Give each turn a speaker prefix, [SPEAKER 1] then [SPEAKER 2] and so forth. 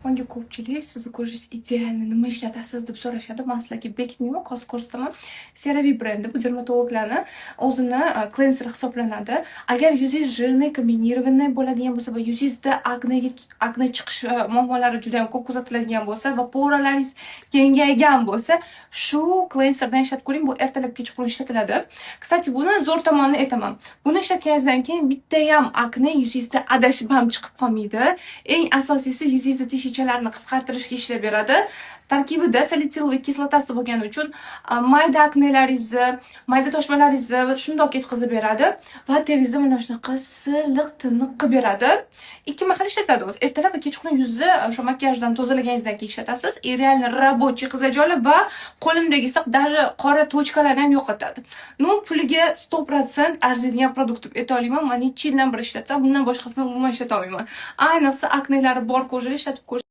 [SPEAKER 1] Menga ko'pchilik sizni ko'rishingiz idealni nima ishlatasiz deb so'rashadi. Men sizlarga bekitmayman, hozir ko'rsataman. CeraVe brendi bu dermatologlarni o'zini cleanser hisoblanadi. Agar yuzingiz jирный, kombinированный bo'ladigan bo'lsa va yuzingizda akne chiqish muammolari juda ham ko'p kuzatiladigan bo'lsa va poralaringiz kengaygan bo'lsa, shu cleanserdan ishlatib ko'ring. Bu ertalab kechqurun ishlatiladi. Kстати, buni zo'r tomonini aytaman. Buni ishlatganingizdan keyin bitta ham akne yuzingizda adashib ham chiqib qolmaydi. Eng asosiysi yuzingizda tishichalarni qisqartirishga ishlab beradi. Tarkibida salitsilvoy kislotasi bo'lgani uchun mayda aknelaringizni, mayda toshmalaringizni shundoq yetkazib beradi va teringizni mana shunaqa silliq, tiniq qilib beradi. Ikki mahal ishlatiladi o'zi. Ertalab va kechqurun yuzni o'sha makiyajdan tozalaganingizdan keyin ishlatasiz. Real рабочий qizajoli va qo'limdagi даже qora tochkalarni ham yo'qotadi. Ну, puliga 100% arziydigan produkt deb ayta olaman. Men necha yildan beri ishlatsam, bundan boshqasini umuman ishlata olmayman. Ayniqsa aknelari bor ko'zlar ishlatib ko'rish